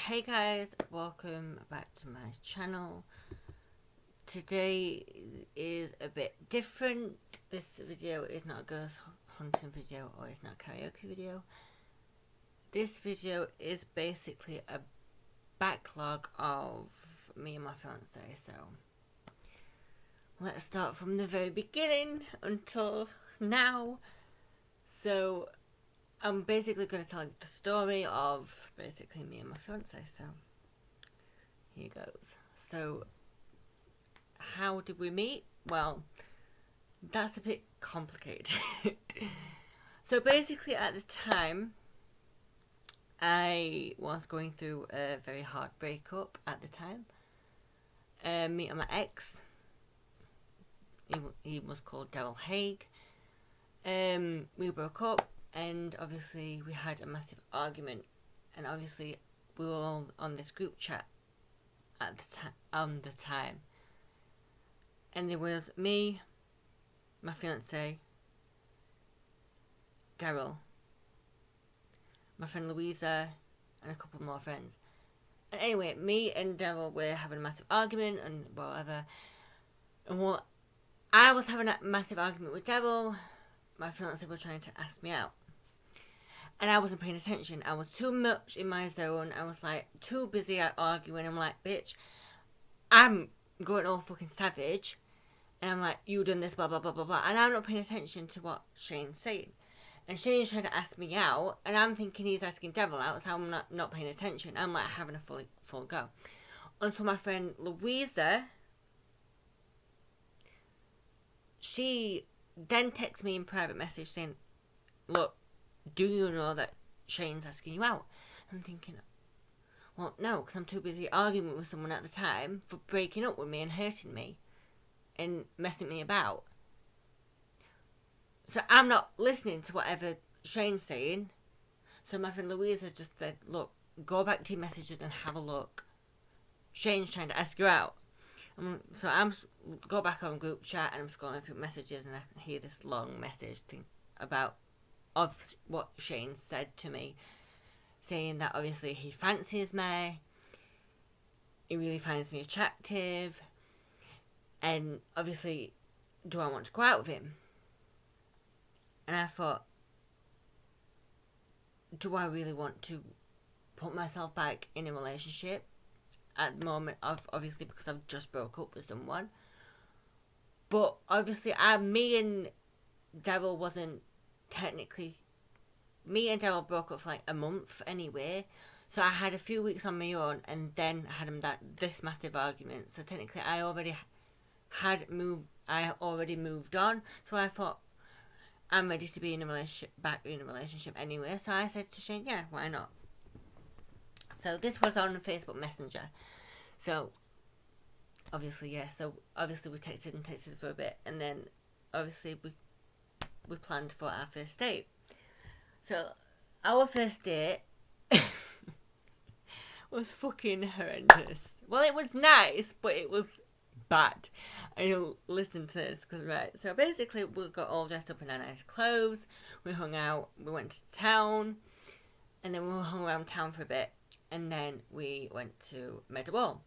Hey guys, welcome back to my channel. Today is a bit different. This video is not a ghost hunting video or it's not a karaoke video. This video is basically a backlog of me and my fiance. So let's start from the very beginning until now. So I'm basically going to tell you the story of basically me and my fiance. So here goes. So how did we meet? Well, that's a bit complicated. So basically at the time, I was going through a very hard breakup at the time. Me and my ex, he was called Daryl Haig. We broke up. And obviously we had a massive argument, and obviously we were all on this group chat at the time. And there was me, my fiance, Daryl, my friend Louisa, and a couple more friends. And anyway, me and Daryl were having a massive argument and whatever. And what I was having a massive argument with Daryl, my fiance was trying to ask me out. And I wasn't paying attention. I was too much in my zone. I was like too busy at arguing. I'm like, bitch, I'm going all fucking savage. And I'm like, you done this, blah, blah, blah, blah, blah. And I'm not paying attention to what Shane's saying. And Shane's trying to ask me out. And I'm thinking he's asking Devil out. So I'm not paying attention. I'm like having a full go. Until my friend Louisa, she then texts me in private message saying, look, do you know that Shane's asking you out? I'm thinking, well, no, because I'm too busy arguing with someone at the time for breaking up with me and hurting me and messing me about. So I'm not listening to whatever Shane's saying. So my friend Louisa just said, look, go back to your messages and have a look. Shane's trying to ask you out. So I'm go back on group chat and I'm scrolling through messages and I can hear this long message thing about of what Shane said to me, saying that obviously he fancies me, he really finds me attractive, and obviously do I want to go out with him? And I thought, do I really want to put myself back in a relationship at the moment, obviously because I've just broke up with someone? But obviously me and Daryl wasn't technically, me and Daryl broke up for like a month anyway, so I had a few weeks on my own and then had this massive argument. So technically I already moved on. So I thought, I'm ready to be back in a relationship anyway. So I said to Shane, yeah, why not? So this was on Facebook Messenger. So obviously we texted for a bit, and then obviously we planned for our first date. So our first date was fucking horrendous. Well, it was nice, but it was bad. And you'll listen to this, because right. So basically we got all dressed up in our nice clothes. We hung out. We went to town, and then we hung around town for a bit, and then we went to Meadowhall.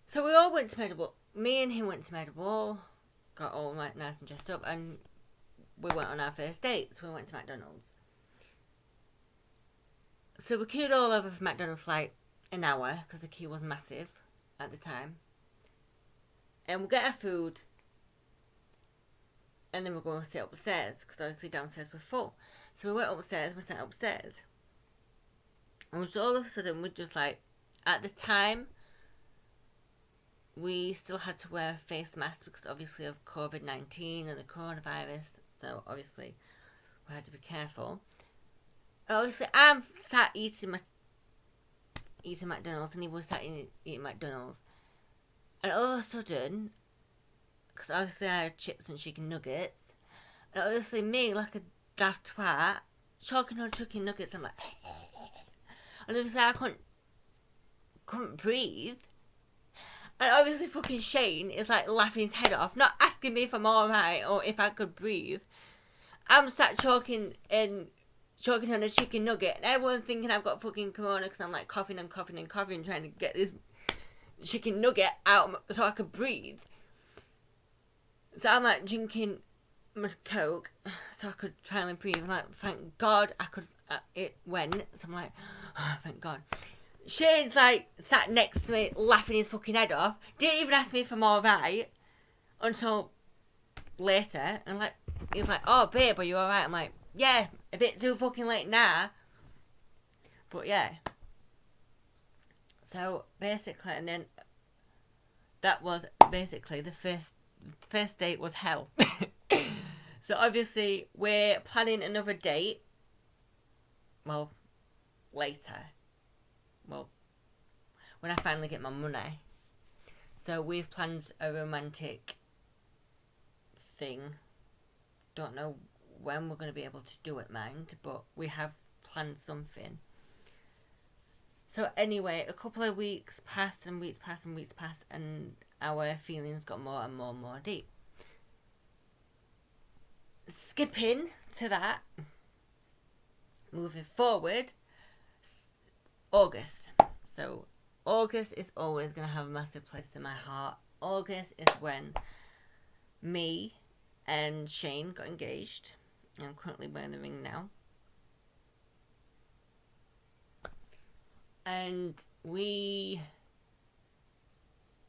So we all went to Meadowhall. Me and him went to Meadowhall, got all nice and dressed up, and we went on our first date. So we went to McDonald's. So we queued all over for McDonald's for like an hour, because the queue was massive at the time. And we'll get our food, and then we're going to sit upstairs, because obviously downstairs we're full. So we went upstairs, we sat upstairs. And so all of a sudden, we just like, at the time, we still had to wear face masks because obviously of COVID-19 and the coronavirus. So obviously, we had to be careful. Obviously, I'm sat eating McDonald's, and he was sat eating McDonald's. And all of a sudden, because obviously I had chips and chicken nuggets, and obviously me, like a daft twat, choking on chicken nuggets, I'm like, and obviously I couldn't breathe. And obviously fucking Shane is like laughing his head off, not asking me if I'm alright or if I could breathe. I'm sat choking and choking on a chicken nugget, and everyone's thinking I've got fucking corona because I'm like coughing and coughing and coughing, trying to get this chicken nugget out so I could breathe. So I'm like drinking my Coke so I could try and breathe. I'm like, thank God I could. It went. So I'm like, oh, thank God. Shane's like sat next to me, laughing his fucking head off. Didn't even ask me if I'm alright until later. And like, he's like, oh babe, are you alright? I'm like, yeah, a bit too fucking late now. But yeah. So basically, and then that was basically the first date was hell. So obviously we're planning another date. Well, later. Well, when I finally get my money. So we've planned a romantic thing. Don't know when we're going to be able to do it, mind, but we have planned something. So anyway, a couple of weeks passed and weeks passed and weeks passed, and our feelings got more and more and more deep. Skipping to that, moving forward, August. So August is always going to have a massive place in my heart. August is when me and Shane got engaged. I'm currently wearing the ring now. And we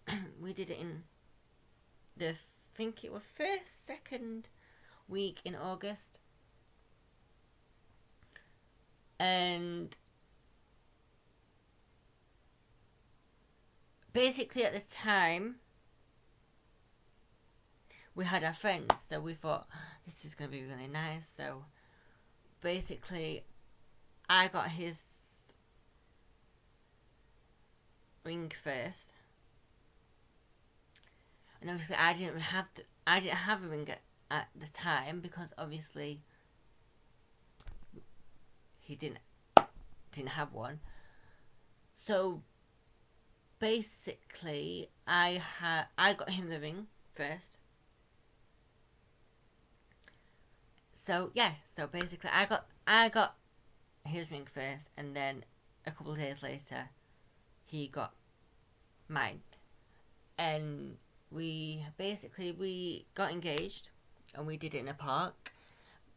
did it in I think it was second week in August. And basically at the time we had our friends, so we thought this is going to be really nice. So basically I got his ring first, and obviously I didn't have a ring at the time, because obviously he didn't have one. So basically I got him the ring first. So yeah, so basically I got his ring first, and then a couple of days later he got mine. And we got engaged, and we did it in a park.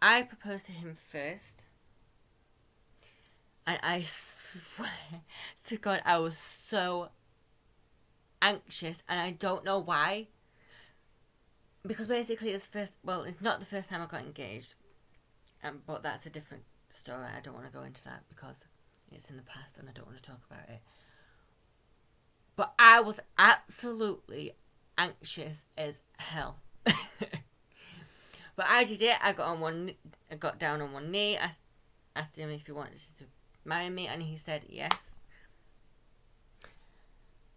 I proposed to him first, and I swear to God I was so anxious, and I don't know why. Because basically it's not the first time I got engaged, but that's a different story. I don't want to go into that because it's in the past and I don't want to talk about it. But I was absolutely anxious as hell. But I did it. I got down on one knee. I asked him if he wanted to marry me, and he said yes.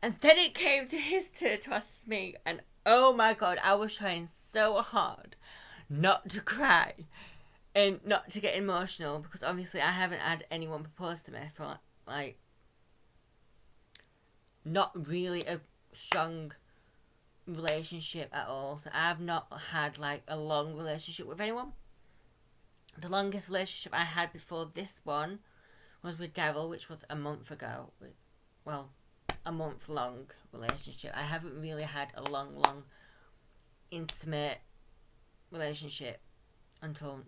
And then it came to his turn to ask me, and oh my God, I was trying so hard not to cry and not to get emotional, because obviously I haven't had anyone propose to me for like not really a strong relationship at all. So I've not had like a long relationship with anyone. The longest relationship I had before this one was with Daryl, which was a month ago. Well, a month long relationship. I haven't really had a long intimate relationship until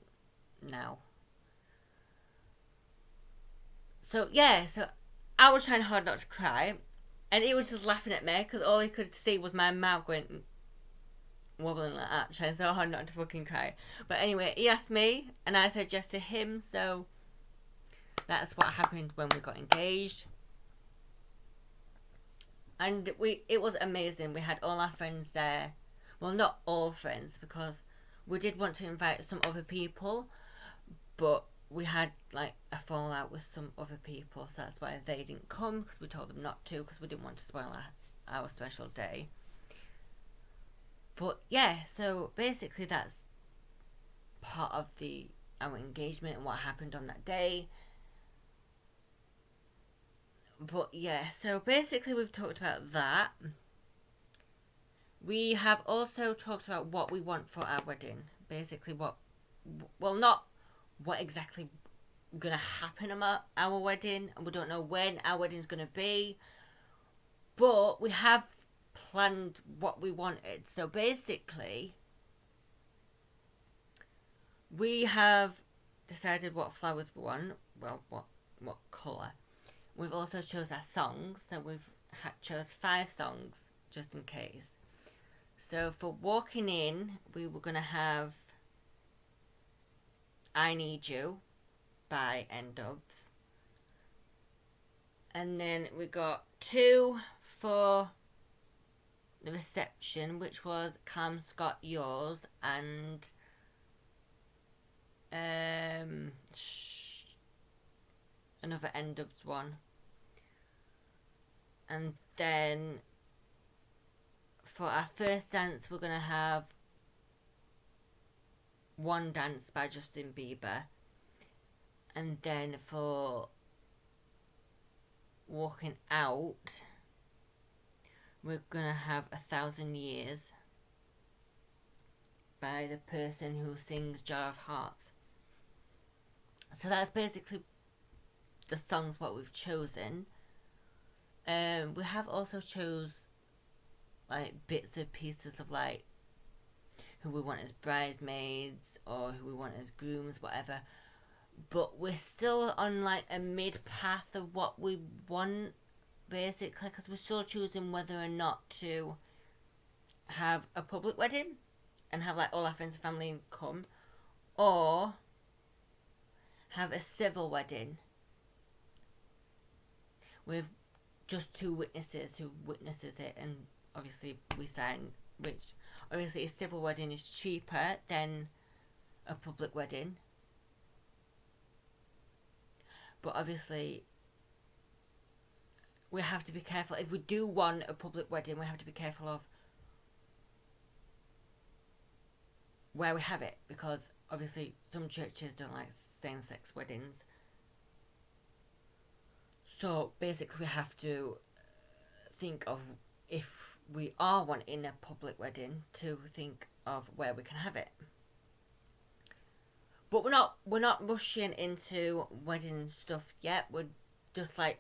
now. So yeah, so I was trying hard not to cry, and he was just laughing at me because all he could see was my mouth going wobbling like that, trying so hard not to fucking cry. But anyway, he asked me, and I said yes to him, so that's what happened when we got engaged. And it was amazing. We had all our friends there. Well, not all friends, because we did want to invite some other people, but we had like a fallout with some other people, so that's why they didn't come, because we told them not to, because we didn't want to spoil our special day. But yeah, so basically that's part of our engagement and what happened on that day. But yeah, so basically we've talked about that. We have also talked about what we want for our wedding. Basically not what exactly gonna happen at our wedding, and we don't know when our wedding's gonna be, but we have planned what we wanted. So basically, we have decided what flowers we want. Well, what colour. We've also chose our songs, so we've chose 5 songs just in case. So for walking in, we were gonna have "I Need You" by N-Dubs, and then we got 2 for the reception, which was "Calm Scott Yours" and another N-Dubs one. And then for our first dance, we're going to have "One Dance" by Justin Bieber. And then for walking out, we're going to have "1,000 Years" by the person who sings "Jar of Hearts." So that's basically the songs what we've chosen. We have also chose like bits and pieces of like who we want as bridesmaids or who we want as grooms, whatever. But we're still on like a mid path of what we want, basically, because we're still choosing whether or not to have a public wedding and have like all our friends and family come, or have a civil wedding with just 2 witnesses who witnesses it, and obviously we sign, which obviously a civil wedding is cheaper than a public wedding, but obviously we have to be careful. If we do want a public wedding, we have to be careful of where we have it, because obviously some churches don't like same-sex weddings. So basically we have to think of, if we are wanting a public wedding, to think of where we can have it. But we're not rushing into wedding stuff yet. We're just like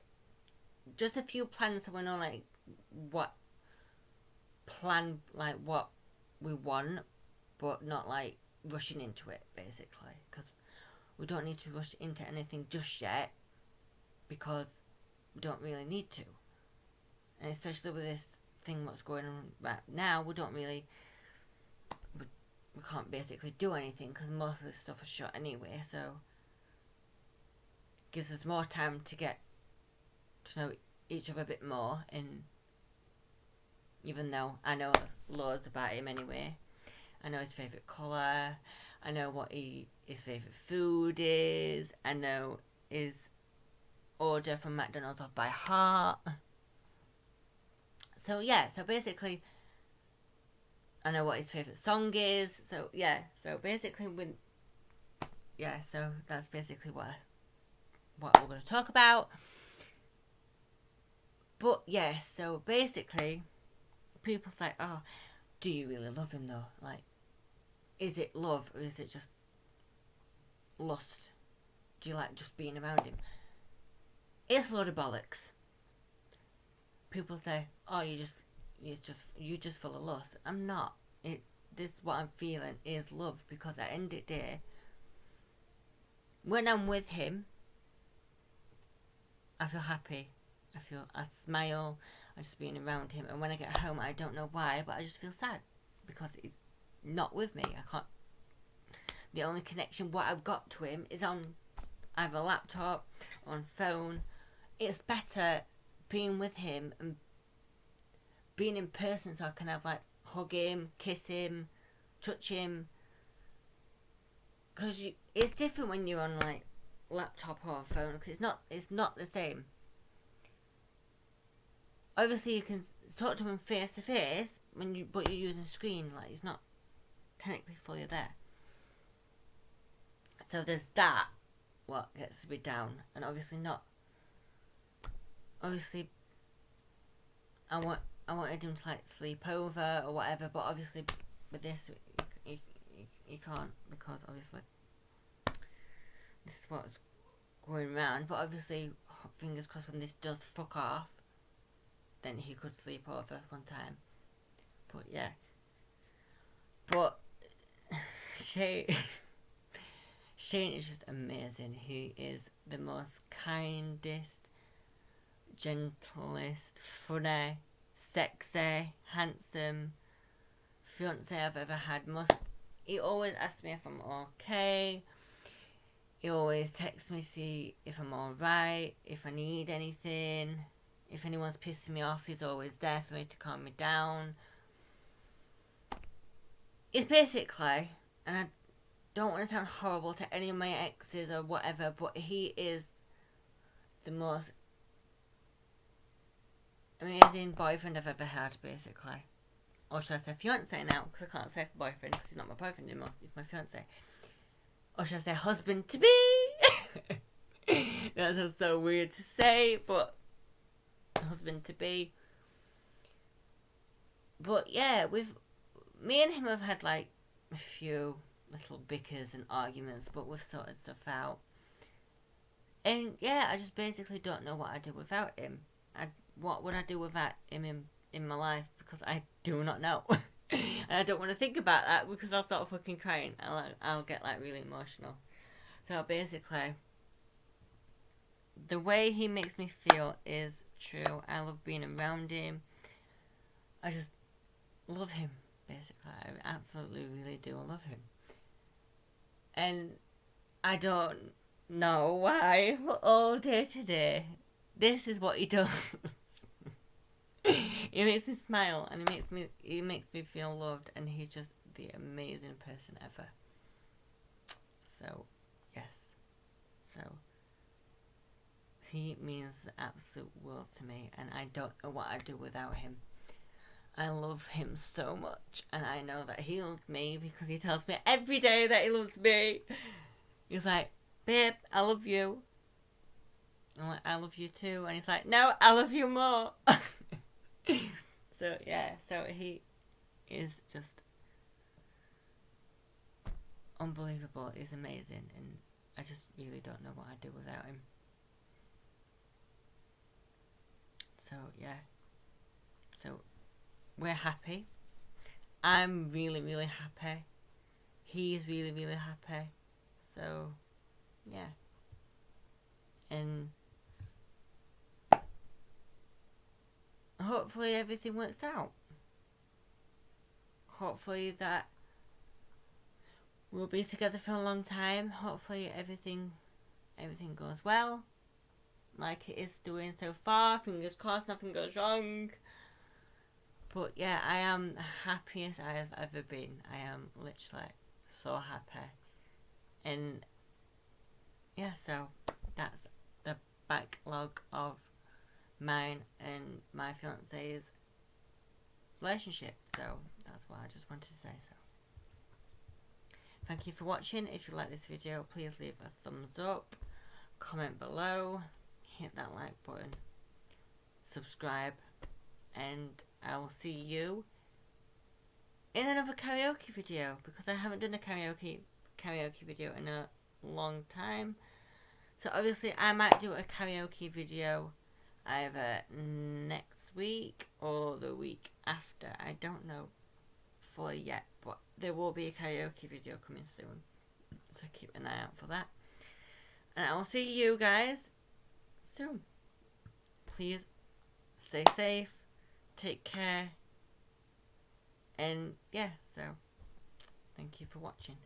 just a few plans, so we know like what we want, but not like rushing into it, basically, because we don't need to rush into anything just yet, because we don't really need to. And especially with this thing what's going on right now, we can't basically do anything, because most of this stuff is shut anyway, so it gives us more time to get to know each other a bit more. And even though I know loads about him anyway, I know his favourite colour, I know what his favourite food is, I know his order from McDonald's off by heart. So yeah, so basically I know what his favourite song is. So yeah, so basically so that's basically what we're going to talk about. But yeah, so basically people say, oh, do you really love him though? Like, is it love or is it just lust? Do you like just being around him? It's a load of bollocks. People say, oh, you just full of lust. I'm not. This what I'm feeling is love, because at the end of the day, when I'm with him, I feel happy. I smile. I just being around him. And when I get home, I don't know why, but I just feel sad because he's not with me. I can't. The only connection what I've got to him is on either laptop, on phone. It's better being with him and being in person, so I can have like hug him, kiss him, touch him. Because it's different when you're on like laptop or phone, because it's not the same. Obviously, you can talk to him face to face but you're using a screen. Like, he's not technically fully there. So there's that. What gets to be down, and obviously not. Obviously, I wanted him to like sleep over or whatever, but obviously with this, you can't, because obviously this is what's going round. But obviously, fingers crossed, when this does fuck off, then he could sleep over one time. But yeah. But Shane is just amazing. He is the most kindest, gentlest, funny, sexy, handsome fiance I've ever had. He always asks me if I'm okay. He always texts me to see if I'm alright, if I need anything. If anyone's pissing me off, he's always there for me to calm me down. It's basically, and I don't want to sound horrible to any of my exes or whatever, but he is the most amazing boyfriend I've ever had, basically. Or should I say fiance now? Because I can't say boyfriend because he's not my boyfriend anymore. He's my fiance. Or should I say husband to be? That sounds so weird to say, but husband to be. But yeah, me and him have had like a few little bickers and arguments, but we've sorted stuff out. And yeah, I just basically don't know what I'd do without him. What would I do without him in my life? Because I do not know. And I don't want to think about that because I'll start fucking crying. I'll get like really emotional. So basically, the way he makes me feel is true. I love being around him. I just love him, basically. I absolutely really do love him. And I don't know why, but all day today, this is what he does. He makes me smile, and he makes me feel loved, and he's just the amazing person ever. So, yes. So, he means the absolute world to me, and I don't know what I'd do without him. I love him so much, and I know that he loves me because he tells me every day that he loves me. He's like, babe, I love you. I'm like, I love you too. And he's like, no, I love you more. So yeah, so he is just unbelievable. He's amazing, and I just really don't know what I'd do without him. So yeah, so we're happy. I'm really, really happy. He's really, really happy. So yeah, and hopefully everything works out. Hopefully that we'll be together for a long time. Hopefully everything goes well, like it is doing so far. Fingers crossed, nothing goes wrong. But yeah, I am the happiest I have ever been. I am literally so happy. And yeah, so that's the backlog of mine and my fiance's relationship. So that's what I just wanted to say. So thank you for watching. If you like this video, please leave a thumbs up, comment below, hit that like button, subscribe, and I will see you in another karaoke video, because I haven't done a karaoke video in a long time. So obviously I might do a karaoke video either next week or the week after. I don't know fully yet, but there will be a karaoke video coming soon, so keep an eye out for that. And I will see you guys soon. Please stay safe, take care, and yeah, so thank you for watching.